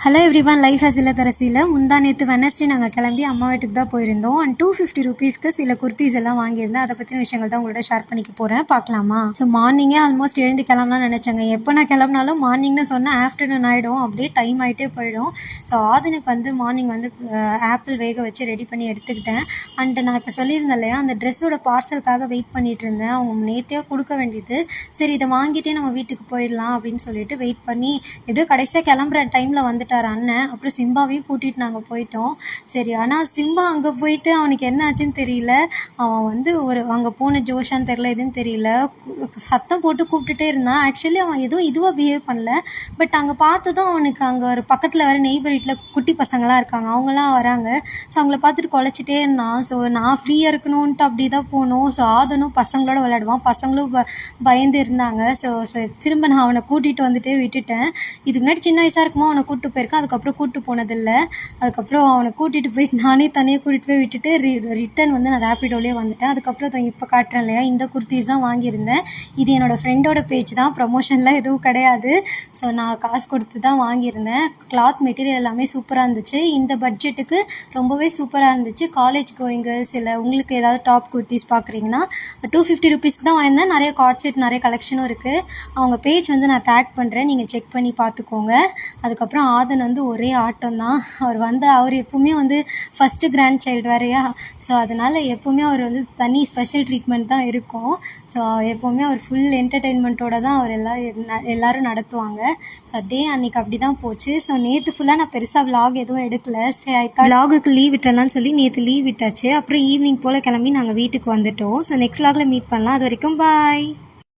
Hello everyone, life as இல்லத்தரசியில் முந்தா நேற்று Wednesday நாங்கள் கிளம்பி அம்மா வீட்டுக்கு தான் போயிருந்தோம். அண்ட் 250 ருபீஸ்க்கு சில குர்த்திஸ் எல்லாம் வாங்கியிருந்தேன். அதை பற்றின விஷயங்கள் தான் உங்களோட ஷேர் பண்ணிக்க போகிறேன். பார்க்கலாமா? ஸோ மார்னிங்கே ஆல்மோஸ்ட் எழுந்து கிளம்பலாம் நினச்சாங்க. எப்போ நான் கிளம்பினாலும் மார்னிங்னு சொன்னால் ஆஃப்டர்நூன் ஆகிடும், அப்படியே டைம் ஆகிட்டே போயிடும். ஸோ ஆதினுக்கு வந்து மார்னிங் வந்து ஆப்பிள் வேக வச்சு ரெடி பண்ணி எடுத்துக்கிட்டேன். அண்ட் நான் இப்போ சொல்லியிருந்தேன் இல்லையா, அந்த ட்ரெஸ்ஸோட பார்சலுக்காக வெயிட் பண்ணிட்டு இருந்தேன். அவங்க நேற்றே கொடுக்க வேண்டியது. சரி, இதை வாங்கிட்டே நம்ம வீட்டுக்கு போயிடலாம் அப்படின்னு சொல்லிட்டு வெயிட் பண்ணி எப்படியோ கடைசியாக கிளம்புற டைமில் வந்துட்டார் அண்ணன். அப்புறம் சிம்பாவையும் கூட்டிகிட்டு நாங்கள் போயிட்டோம். சரி, ஆனால் சிம்பா அங்கே போயிட்டு அவனுக்கு என்ன ஆச்சுன்னு தெரியல. அவன் வந்து அங்கே போன ஜோஷான்னு தெரியல, எதுன்னு தெரியல, சத்தம் போட்டு கூப்பிட்டுட்டே இருந்தான். ஆக்சுவலி அவன் எதுவும் இதுவாக பிஹேவ் பண்ணல. பட் அங்கே பார்த்ததும் அவனுக்கு அங்கே ஒரு பக்கத்தில் வேறு நெய்பர் வீட்டில் குட்டி பசங்களாம் இருக்காங்க, அவங்களாம் வராங்க. ஸோ அவங்கள பார்த்துட்டு குலைச்சிட்டே இருந்தான். ஸோ நான் ஃப்ரீயாக இருக்கணும்ன்ட்டு அப்படி தான் போனோம். ஸோ ஆதனும் பசங்களோட விளையாடுவான், பசங்களும் பயந்து இருந்தாங்க. ஸோ திரும்ப நான் அவனை கூட்டிகிட்டு வந்துட்டே விட்டுட்டேன். இதுக்கு முன்னாடி சின்ன வயசாக இருக்குமோ அவனை கூப்பிட்டு போயிருக்கேன், அதுக்கப்புறம் கூப்பிட்டு போனதில்லை. அதுக்கப்புறம் அவனை கூட்டிகிட்டு போயிட்டு நானே தனியாக கூட்டிகிட்டு போய் விட்டுட்டு ரிட்டன் வந்து நான் ரேப்பிடோலேயே வந்துட்டேன். அதுக்கப்புறம் தான் இப்போ காட்டுறேன் இல்லையா, இந்த குர்த்திஸ் தான் வாங்கியிருந்தேன். இது என்னோடய ஃப்ரெண்டோட பேஜ் தான், ப்ரமோஷன்லாம் எதுவும் கிடையாது. ஸோ நான் காசு கொடுத்து தான் வாங்கியிருந்தேன். கிளாத் மெட்டீரியல் எல்லாமே சூப்பராக இருந்துச்சு. இந்த பட்ஜெட்டுக்கு ரொம்பவே சூப்பராக இருந்துச்சு. காலேஜ் கோயிங் கேர்ள்ஸ் இல்லை உங்களுக்கு ஏதாவது டாப் குர்த்திஸ் பார்க்குறீங்கன்னா 250 ருபீஸ்க்கு தான் வாங்கியிருந்தேன். நிறைய கார்ட் செட், நிறைய கலெக்ஷனும் இருக்குது. அவங்க பேஜ் வந்து நான் டேக் பண்ணுறேன், நீங்கள் செக் பண்ணி பார்த்துக்கோங்க. அதுக்கப்புறம் ஆதன் வந்து ஒரே ஆட்டம் தான். அவர் எப்பவுமே வந்து ஃபஸ்ட்டு கிராண்ட் சைல்டு வேறையா. ஸோ அதனால் எப்போவுமே அவர் வந்து தனி ஸ்பெஷல் ட்ரீட்மெண்ட் தான் இருக்கும். ஸோ எப்போவுமே அவர் ஃபுல் என்டர்டெயின்மெண்ட்டோடு தான் அவர் எல்லோரும் நடத்துவாங்க. ஸோ டே அன்றைக்கி அப்படி தான் போச்சு. ஸோ நேற்று ஃபுல்லாக நான் பெருசாக விலாக் எதுவும் எடுக்கல. சரி, விலாகுக்கு லீவ் விட்டுறலான்னு சொல்லி நேற்று லீவ் விட்டாச்சு. அப்புறம் ஈவினிங் போல் கிளம்பி நாங்கள் வீட்டுக்கு வந்துட்டோம். ஸோ நெக்ஸ்ட் விலாகில் மீட் பண்ணலாம். அது வரைக்கும் பாய்.